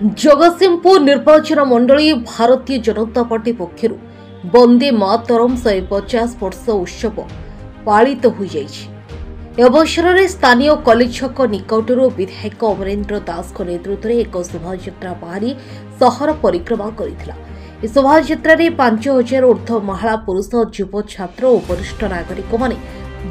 जगतसिंहपुर निर्वाचन मंडली भारतीय जनता पार्टी पक्षर वंदे मातरम 150 वर्ष उत्सव पालित हो अवसर में स्थानीय कॉलेज छक निकटर विधायक अमरेन्द्र दास नेतृत्व में एक शोभा बाहरी सहर परिक्रमा करथिला। शोभा 5000 ऊर्ध्व महिला पुरुष युव छात्र और वरिष्ठ नागरिक माने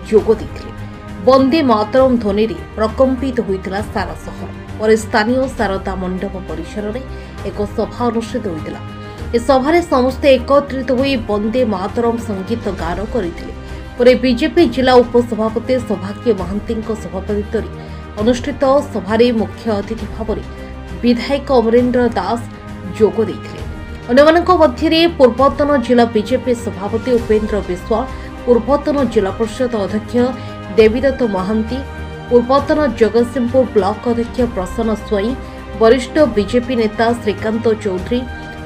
जोग देथिले। वंदे मातरम ध्वनि प्रकंपित होइतिला सारा सहर और स्थानीय शारदा मंडप परिसर में एक सभा अनुष्ठित होइतिला। इस सभारे समस्ते एकत्रित होई वंदे मातरम संगीत गान करथिले। पर बीजेपी जिला उपसभापति सौभाग्य महांती सभापतित्व अनुष्ठित सभारे मुख्य अतिथि भाव विधायक अमरेन्द्र दास जोग देथिले। अन्यमानक मध्य पूर्वतन जिला बीजेपी सभापति उपेन्द्र विश्वाल, पूर्वतन जिला परिषद अध्यक्ष देवीदत्त महांती, पूर्वतन जगतसिंहपुर ब्लॉक अध्यक्ष प्रसन्न स्वाई, वरिष्ठ बीजेपी नेता श्रीकांत चौधरी,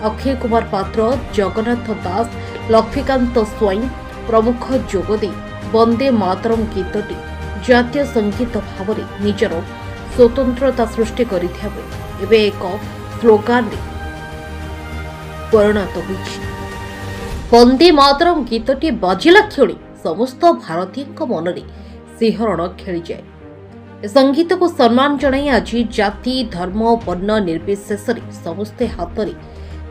अक्षय कुमार पात्र, जगन्नाथ दास, लक्ष्मीकांत स्वाई प्रमुख जोगदे वंदे मातरम गीतटी जातीय संगीत भाव में निजर स्वतंत्रता सृष्टि करे एक स्लोगान परिणत होइछि। वंदे मातरम गीतटी बाजिला क्षणी समस्त भारतीय मन में सिंहरण खेली जाए। संगीत को सम्मान जणाई आज जाति धर्म वर्ण निर्विशेष समस्ते हाथ में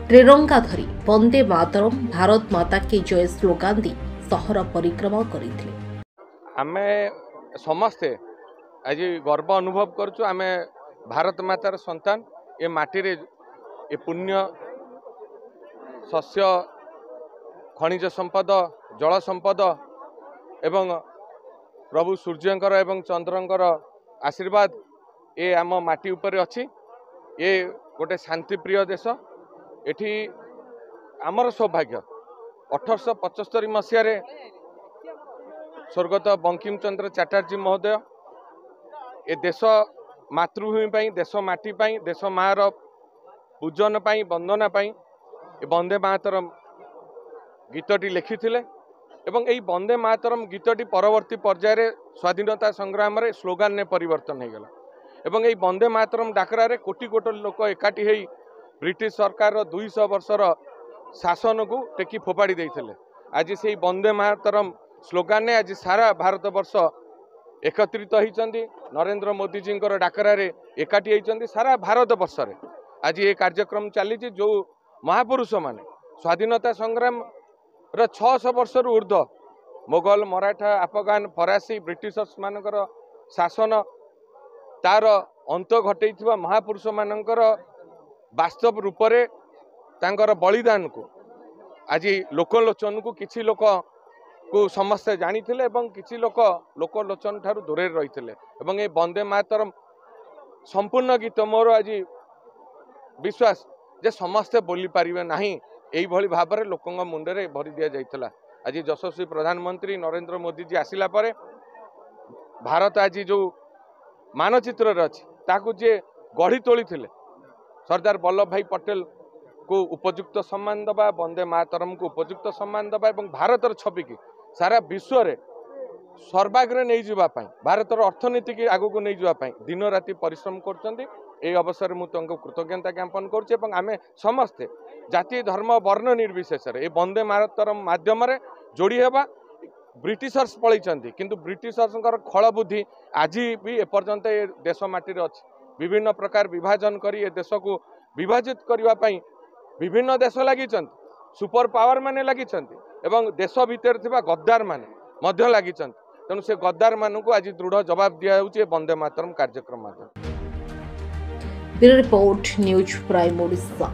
त्रिरंगा धरी वंदे मातरम भारत माता की जय स्लोगान दी सहर परिक्रमा करथिले। आमे समस्ते आज गर्व अनुभव करछु। आमे भारत मातार संतान, ए माटी रे ए पुण्य शस्य खनिज संपद जल संपद एवं प्रभु सूर्यंकर एवं चंद्रंकर आशीर्वाद ए आम माटी उपरे अछि। ये गोटे शांति प्रिय देश। एठी आमर सौभाग्य 1875 मसीह स्वर्गत बंकिम चंद्र चटर्जी महोदय ए देश मातृभूमि पाई, देश माटी पाई, देश मार पूजन पाई, वंदना पाई ए वंदे मातरम गीतटी लिखिथिले। एवं यही वंदे मातरम गीतटी परवर्ती पर्यायर स्वाधीनता संग्राम रे स्लोगान ने परिवर्तन हो गला। एवं यही वंदे मातरम डाकरा रे कोटी कोटी लोक एकाठी होई ब्रिटिश सरकार 200 वर्षर शासन को टेकी फोपाड़ी देइथिले। आज से वंदे मातरम स्लोगान ने आज सारा भारत वर्ष एकत्रित होइचंदी। नरेंद्र मोदी जी डाकरा रे एकाठी होइचंदी सारा भारत वर्ष रे आज ये कार्यक्रम चली जो महापुरुष माने स्वाधीनता संग्राम 600 वर्ष ऊर्ध्व मोगल मराठा अफगान फरासी ब्रिटिशर्स मानकर शासन तार अंत घटे महापुरुष मानकर वास्तव रूप से तांकर बलिदान को आज लोकलोचन को किसी लोक को समस्ते जानी किसी लोक लोकलोचन ठारू दूरे रही। ये वंदे मातरम संपूर्ण गीत मोर आज विश्वास जे समस्ते बोली पारिबे नाही एई भली भाव में लोकों मुंडे भरी दि जाइथिला। आज यशस्वी प्रधानमंत्री नरेंद्र मोदी जी आसिला परे भारत आज जो मानचित्र अच्छी ताकू जे गढ़ी तोली थिले सरदार वल्लभ भाई पटेल को उपयुक्त सम्मान दबा, वंदे मातरम को उपयुक्त सम्मान दबा एवं भारतर छवि की सारा विश्व रे सर्वाग्रे नहीं जावा पाई, भारतर अर्थनीति की आगू को नहीं जावा पाई दिन राति परिश्रम करछंती। ए अवसर मु तंको कृतज्ञता ज्ञापन करुचे एवं आमे समस्ते जाति धर्म वर्ण निर्विशेष ए वंदे मातरम माध्यम रे जोड़ी हेबा। ब्रिटिशर्स पलैचंती किंतु ब्रिटिशर्स खल बुद्धि आज भी एपर्यंत ए देश माटी रे अछि। विभिन्न प्रकार विभाजन करी ए देश को विभाजित करबा पई विभिन्न देश लागिचंती, सुपर पावर माने लागिचंती एवं देश भीतर थिबा गद्दार माने मध्य लागिचंती। तेणु से गद्दार मानू आज दृढ़ जवाब दिया वंदे मातरम कार्यक्रम माध्यम। Bureau report news prime Odisha.